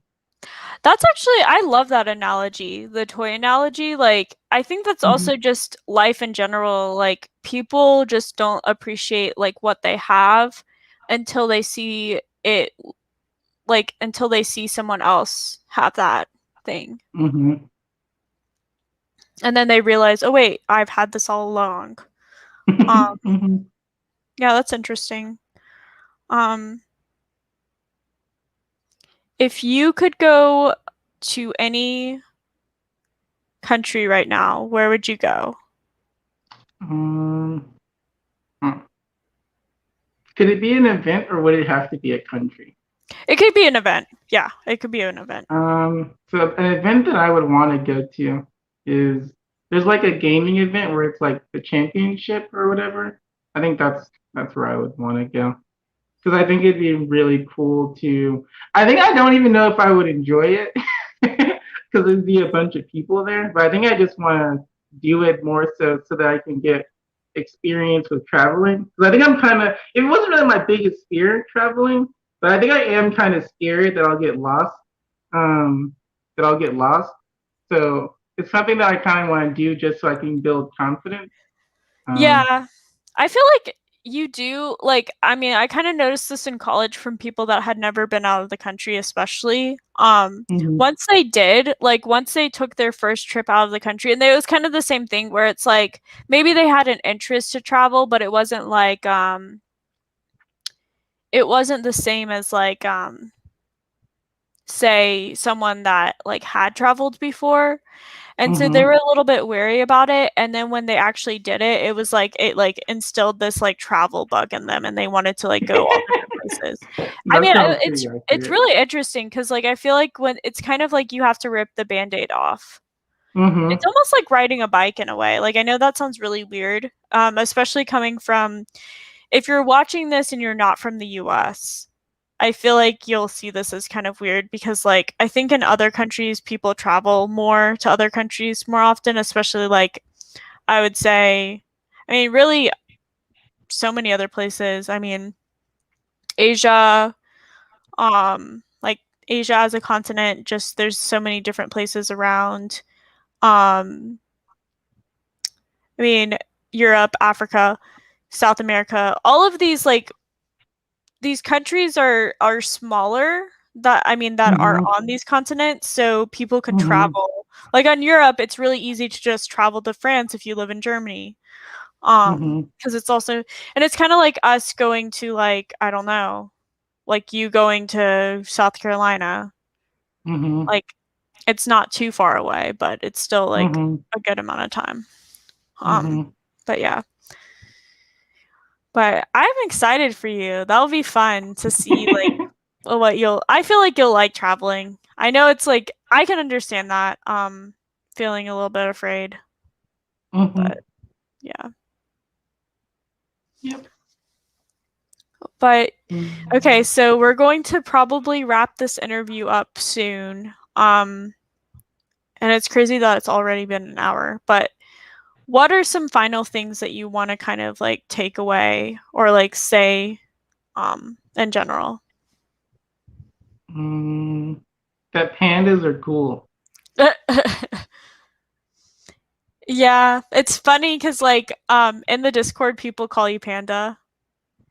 That's actually, I love that analogy, the toy analogy. Like, I think that's Mm-hmm. also just life in general. Like, people just don't appreciate like what they have until they see it, like until they see someone else have that thing. Mm-hmm. And then they realize, oh wait, I've had this all along. Um, mm-hmm. yeah, that's interesting. Um, if you could go to any country right now, where would you go? Um, could it be an event or would it have to be a country? It could be an event. Yeah, it could be an event. So an event that I would want to go to is there's like a gaming event where it's like the championship or whatever. I think that's where I would want to go because I think it'd be really cool to. I think I don't even know if I would enjoy it because there'd be a bunch of people there, but I think I just want to do it more so that I can get experience with traveling. Because I think I'm kind of. It wasn't really my biggest fear traveling, but I think I am kind of scared that I'll get lost. Um, that I'll get lost. So it's something that I kind of want to do just so I can build confidence. Um, Yeah, I feel like you do like I mean, I kind of noticed this in college from people that had never been out of the country especially. mm-hmm, Once they did, like once they took their first trip out of the country and it was kind of the same thing where it's like maybe they had an interest to travel, but it wasn't like it wasn't the same as like say someone that like had traveled before. And so they mm-hmm. were a little bit wary about it, and then when they actually did it, it was like it like instilled this like travel bug in them and they wanted to like go all different places. I That mean, sounds pretty it's accurate. really interesting because like I feel like when it's kind of like you have to rip the Band-Aid off. It's Mm-hmm, almost like riding a bike in a way. Like I know that sounds really weird, especially coming from if you're watching this and you're not from the US. I feel like you'll see this as kind of weird because, like, I think in other countries, people travel more to other countries more often, especially, like, I would say, I mean, really, so many other places. I mean, Asia, like, Asia as a continent, just there's so many different places around. Um, I mean, Europe, Africa, South America, all of these, like, these countries are smaller that I mean that are mm-hmm, on these continents so people can mm-hmm, travel. Like on Europe, it's really easy to just travel to France if you live in Germany. mm-hmm, Because it's also and it's kind of like us going to like I don't know, like you going to South Carolina. mm-hmm, Like it's not too far away, but it's still like mm-hmm, a good amount of time. Um mm-hmm. but yeah. But I'm excited for you. That'll be fun to see like what you'll I feel like you'll like traveling. I know it's like I can understand that feeling a little bit afraid, but mm-hmm. yeah. Yep. But okay, Mm-hmm. so we're going to probably wrap this interview up soon. And it's crazy that it's already been an hour, but what are some final things that you want to kind of like take away or like say in general? That pandas are cool. Yeah, it's funny because like in the Discord people call you Panda.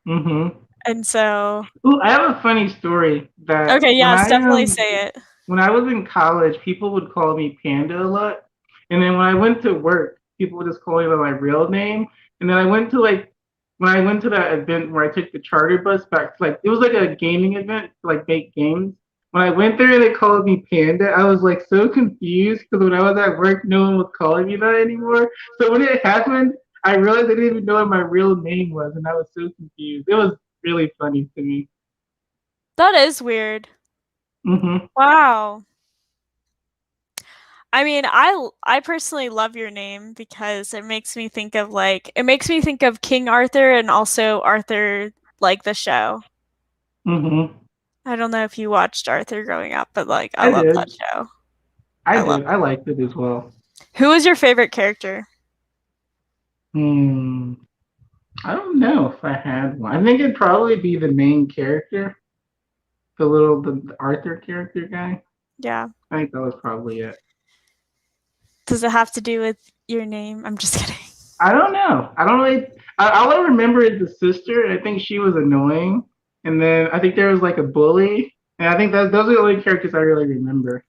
Mm-hmm. And so Ooh, I have a funny story that okay, yes, definitely say it. when I was in college, people would call me Panda a lot. And then when I went to work, people would just call me by my real name. And then I went to like when I went to that event where I took the charter bus back to like it was like a gaming event to like make games. When I went there and they called me Panda, I was like so confused because when I was at work, no one was calling me that anymore. So when it happened, I realized I didn't even know what my real name was, and I was so confused. It was really funny to me. That is weird. Hmm. Wow. I mean, I personally love your name because it makes me think of like it makes me think of King Arthur and also Arthur like the show. Hmm. I don't know if you watched Arthur growing up, but like I I love that did. show. I I love did. I liked it as well. Who is your favorite character? I don't know if I had one. I think it'd probably be the main character, the Arthur character guy. Yeah. I think that was probably it. Does it have to do with your name? I'm just kidding. I don't know. I don't really. All I remember is the sister. I think she was annoying, and then I think there was like a bully, and I think that those are the only characters I really remember.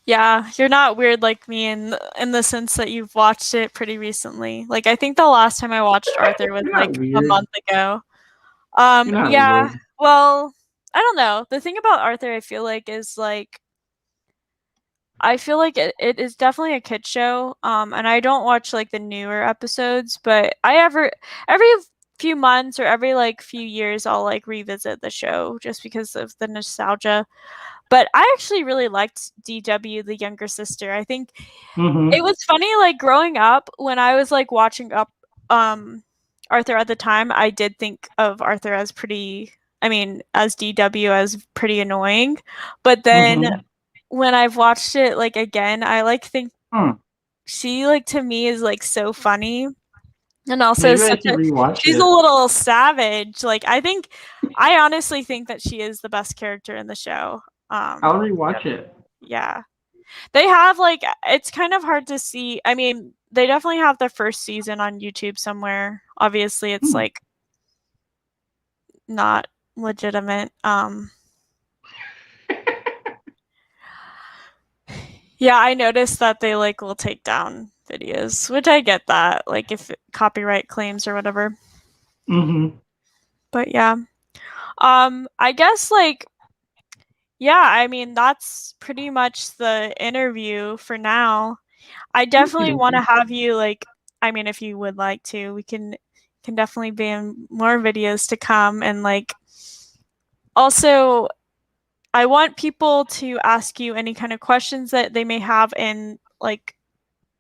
Yeah, you're not weird like me in the sense that you've watched it pretty recently. Like I think the last time I watched Arthur was You're not like a weird. month ago. You're not Yeah. weird. Well, I don't know. The thing about Arthur I feel like is like I feel like it is definitely a kid show. And I don't watch like the newer episodes, but every few months or every like few years I'll like revisit the show just because of the nostalgia. But I actually really liked DW, the younger sister. I think it was funny, like growing up when I was like watching up Arthur at the time, I did think of Arthur as pretty I mean, as DW as pretty annoying. But then when I've watched it like again, I like think she like to me is like so funny. And also Maybe I such should a rewatch she's a it. little savage. Like I honestly think that she is the best character in the show. I'll rewatch it. Yeah. They have like it's kind of hard to see. I mean, they definitely have the first season on YouTube somewhere. Obviously, it's like not legitimate. Yeah, I noticed that they like will take down videos, which I get that, like if copyright claims or whatever. But yeah. I guess like yeah, I mean that's pretty much the interview for now. I definitely want to have you like I mean if you would like to, we can definitely be in more videos to come and like also I want people to ask you any kind of questions that they may have in like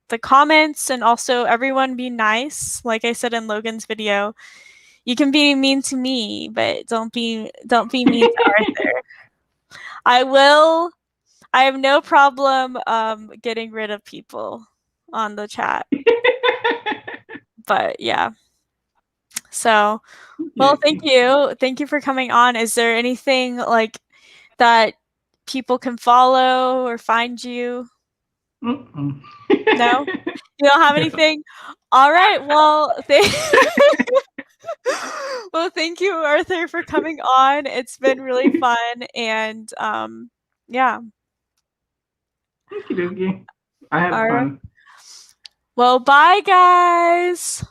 the comments and also everyone be nice. Like I said in Logan's video, you can be mean to me, but don't be mean to Arthur. I will I have no problem getting rid of people on the chat. But yeah. So, well, thank you. Thank you for coming on. Is there anything like that people can follow or find you? No? You don't have anything? All right. Well, well, thank you, Arthur, for coming on. It's been really fun and yeah. Okie dokie. I had All right. fun. Well, bye guys.